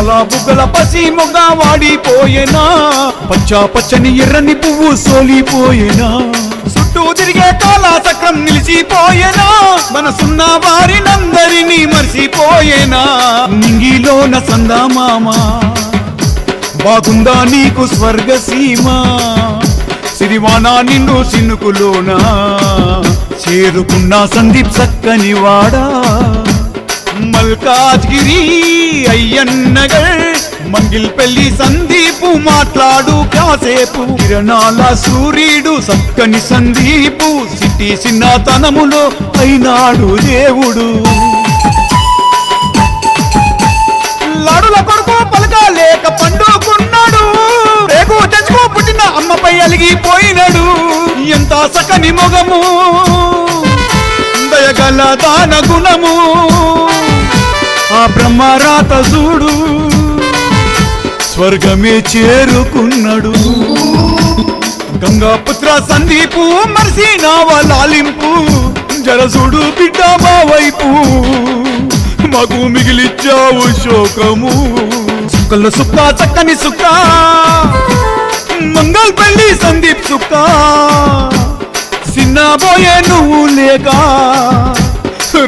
పాల బుగ్గల పసి మొగ్గ వాడిపోయేనా, పచ్చా పచ్చని ఎర్రని పువ్వు సోలిపోయేనా, చుట్టూ తిరిగే కాలా చక్రం నిలిచిపోయేనా, మనసున్న వారినందరినీ మర్చిపోయేనా. నింగిలోన సందామామ బాగుందా నీకు స్వర్గసీమ, సిరివానా నిన్ను సినుకులోనా చేరుకున్న సందీప్ చక్కని వాడా. మల్కాజ్గిరి అయ్యన్నగర్ మంగిల్ పెళ్లి సందీపు మాట్లాడు కాసేపు, కిరణాల సూర్యుడు చక్కని సందీపు, సిటీ చిన్నతనములో అయినాడు దేవుడు. లాడుల కొడుకు పలకాలేక పండుకున్నాడు, రేగు తెచ్చుకో పుట్టిన అమ్మపై అలిగిపోయినాడు. ఎంత సకని మొగము దయగల దాన గుణము, ఆ బ్రహ్మరాత చూడు స్వర్గమే చేరుకున్నాడు. గంగాపుత్ర సందీపు మర్సి నావలాలింపు, జరసుడు బిడ్డ మా వైపు మాకు మిగిలిచ్చావు శోకము. సుక్కల సుక్క చక్కని సుక్క మంగళ పెళ్లి సందీప్ సుక్క, చిన్నబోయే నువ్వు లేక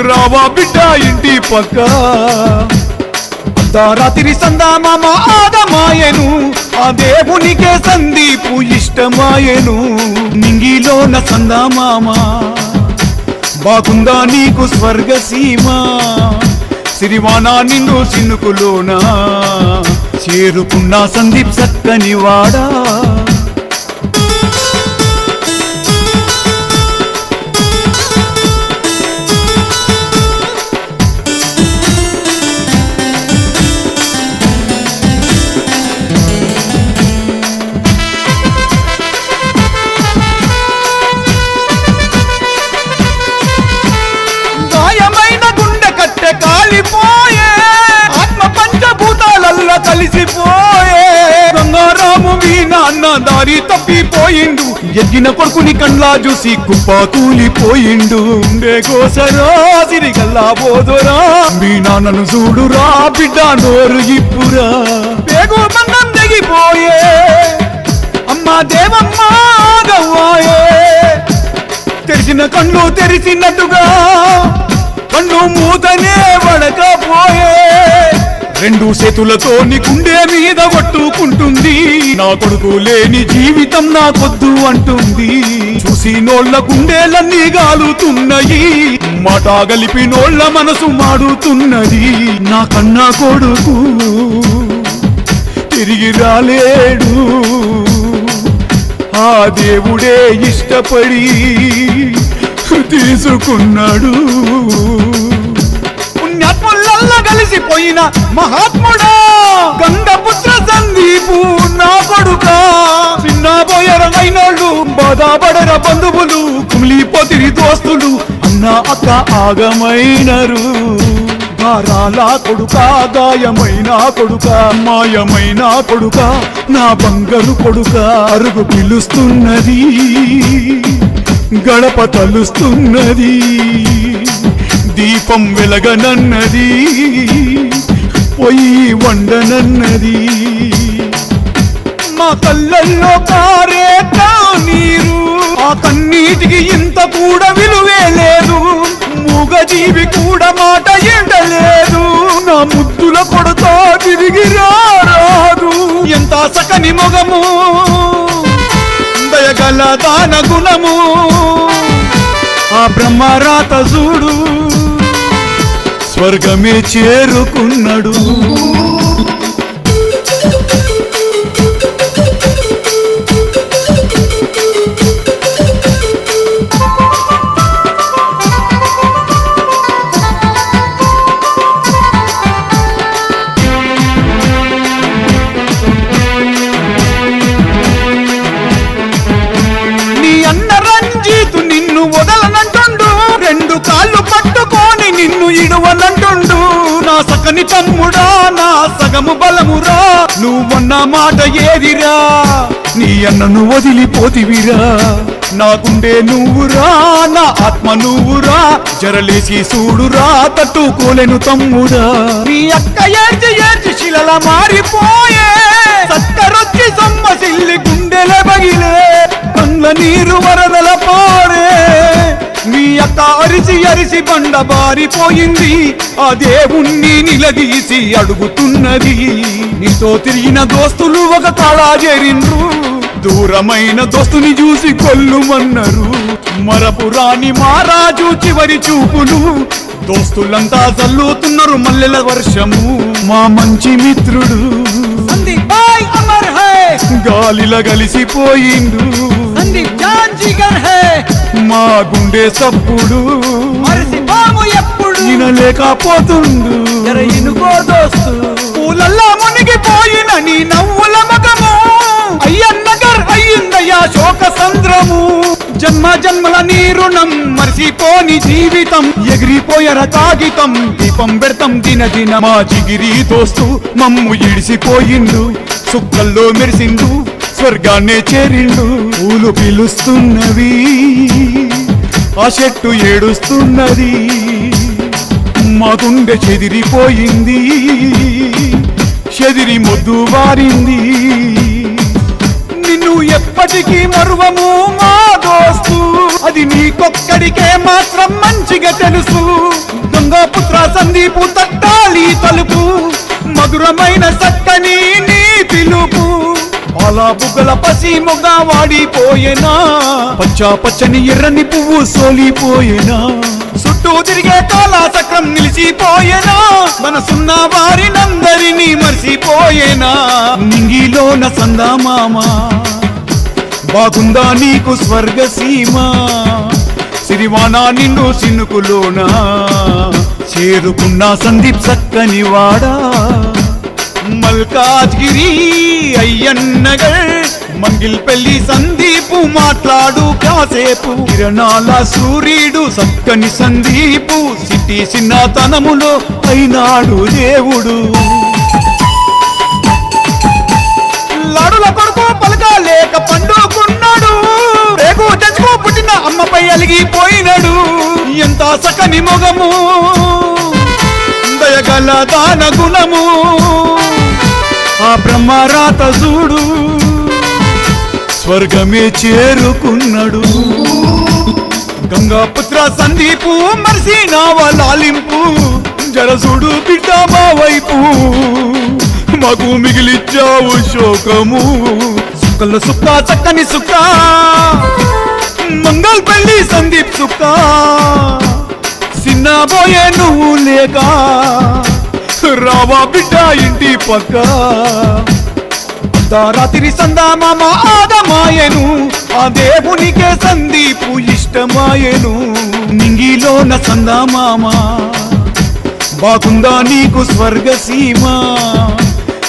రావా బిడ్డ ఇంటి పక్క. రాత్రి సందామామ ఆదమాయను, ఆ దేవునికే సందీపు ఇష్టమాయను. నింగిలోన సందామామ బాగుందా నీకు స్వర్గసీమ, సిరివానా నిన్ను సినుకులోనా చేరుకున్న సందీప్ చక్కని వాడా. కాలిపోయే ఆత్మ పంచభూతాలల్లా కలిసిపోయే, గంగారాము మీ నాన్న దారి తప్పిపోయిండు, ఎగ్గిన కొడుకుని కండ్లా చూసి కుప్ప కూలిపోయిండు. గోసరా సిరిగల్లా బోదోరా మీ నాన్నను చూడురా బిడ్డ నోరు ఇప్పురా. పేగు బంధం తెగిపోయే అమ్మా దేవమ్మ గవ్వాయే, తెరిచిన కళ్ళు తెరిచినట్టుగా కన్ను మూతనే వడకపోయే, రెండు చేతులతో నీ గుండె మీద కొట్టుకుంటుంది, నా కొడుకు లేని జీవితం నాకొద్దు అంటుంది. చూసి నోళ్ళ గుండెలన్నీ గాలుతున్నాయి, మాట గలిపి నోళ్ళ మనసు మాడుతున్నది. నా కన్నా కొడుకు తిరిగి రాలేడు, ఆ దేవుడే ఇష్టపడి తీసుకున్నాడు. పుణ్యాత్ములల్లా కలిసిపోయిన మహాత్ముడా గంగపుత్ర సందీపు నా కొడుకా. చిన్నబోయరమైనోళ్ళు బాధపడర బంధువులు, కుమిలిపోతిరి దోస్తులు, అన్న అక్క ఆగమైనరు. గారాల కొడుక గాయమైన కొడుక మాయమైన కొడుక నా బంగారు కొడుక, అరుగు పిలుస్తున్నది గడప తలుస్తున్నది, దీపం వెలగనన్నది పొయ్యి వండనన్నది. మా కళ్ళల్లో కారే నీరు, ఆ కన్నీటికి ఇంత కూడా విలువే లేదు, మూగజీవి కూడా మాట ఎండలేదు. నా ముద్దుల కొడుతా తిరిగి రారాదు, ఎంత సకని మొగము దయగల దాన గుణము, ఆ బ్రహ్మరాత చూడు స్వర్గమే చేరుకున్నాడు. నిన్ను ఇడువనంటుండు నా సకని తమ్ముడా, నా సగ ప్రాణము బలమురా నువ్వన్న మాట ఏదిరా నీ అన్నను వదిలిపోతివిరా నాకుండే నువ్వురా నా ఆత్మ నువ్వురా జరలేసి చూడురా తట్టుకోలేను తమ్ముడా నీ అక్క ఏడ్చి ఏడ్చి శిలలా మారిపోయే సక్కరొచ్చి సొమ్మసిల్లి గుండెల బగిలే కండ్ల నీరు వరదల పారే నీ అక్క అరిసి అరిసి బండ బారిపోయింది ఆ దేవుణ్ణి నిలదీసి అడుగుతున్నది నీతో తిరిగిన దోస్తులు ఒక కాళా చేరిండ్రు దూరమైన దోస్తుని చూసి కొల్లుమన్నారు మరపురాని మహారాజు చివరి చూపులు దోస్తులంతా చల్లుతున్నారు మల్లెల వర్షము మా మంచి మిత్రుడు గాలిల కలిసిపోయిండు మా గుండె సప్పుడు వినలేకపోతుండు ఇనుకో దోస్తు పూలల్లా మునిగిపోయిన నీ నవ్వుల మగము అయ్యన్నగర్ అయ్యిందయ్యా శోక సంద్రము జన్మ జన్మల నీ రుణం మర్చిపోని జీవితం ఎగిరిపోయర కాగితం దీపం పెడతాం దిన దిన మా జిగిరి దోస్తు మమ్ము ఇడిసిపోయిండు సుక్కల్లో మెరిసిండు స్వర్గాన్నే చేరిండు పూలు పిలుస్తున్నవి ఆ చెట్టు ఏడుస్తున్నది మా గుండె చెదిరిపోయింది చెదిరి మొద్దు వారింది నిన్ను ఎప్పటికీ మరువము మా దోస్తు అది నీకొక్కడికే మాత్రం మంచిగా తెలుసు గంగాపుత్ర సందీపు తట్టాలి తలుపు మధురమైన సక్కని నీ పిలుపు అలా బుగ్గల పసి మొగ వాడిపోయేనా పచ్చా పచ్చని ఎర్రని పువ్వు సోలిపోయేనా చుట్టూ తిరిగే కాలా చక్రం నిలిచిపోయేనా మనసున్న వారినందరినీ మర్చిపోయేనా నింగిలోన సందామామ బాగుందా నీకు స్వర్గసీమ సిరివానా నిన్ను సినుకులోనా చేరుకున్న సందీప్ సక్కని వాడా మల్కాజ్గిరి అయ్యన్నగర్ మంగిల్ పెళ్లి సందీపు మాట్లాడు కాసేపు కిరణాల సూర్యుడు సక్కని సందీపు సిటీ చిన్నతనములో అయినాడు దేవుడు లాడుల కొడుకు పలకాలేక పండుకున్నాడు రేగు తెచ్చుకో పుట్టిన అమ్మపై అలిగిపోయినాడు ఎంత సకని మొగము దయగల దాన గుణము ఆ బ్రహ్మరాత చూడు స్వర్గమే చేరుకున్నాడు గంగాపుత్ర సందీపు మర్సి నావలాలింపు జరసుడు బిడ్డ మా వైపు మాకు మిగిలిచ్చావు శోకము సుక్కల సుక్క చక్కని సుక్క మంగళ పెళ్లి సందీప్ సుక్క సిన్నబోయే నువ్వు లేక రావా బిడ్డ ఇంటి పక్క రాత్రి సందామామ ఆదమాయను ఆ దేవునికే సందీపు ఇష్టమాయను నింగిలోన సందామామ బాగుందా నీకు స్వర్గసీమ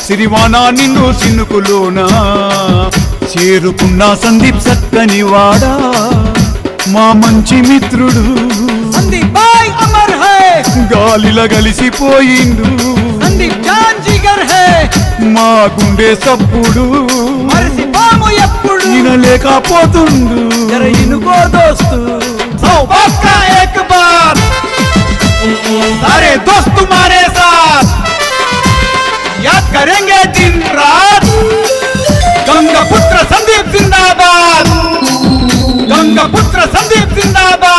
సిరివానా నిన్ను సినుకులోనా చేరుకున్న సందీప్ సక్కని వాడా మా మంచి మిత్రుడు సందీప్ భాయ్ అమర్ హై గాలిల కలిసిపోయిండు సందీప్ జాన్ జిగర్ హై మా గుండె సప్పుడు మర్చిపోము ఎప్పుడు వినలేకపోతుండు జర ఇనుకో దోస్తు పక్కా ఏక్ బార్ सारे दोस्त तुम्हारे साथ याद करेंगे दिन रात गंगा पुत्र संदीप जिंदाबाद गंगा पुत्र संदीप जिंदाबाद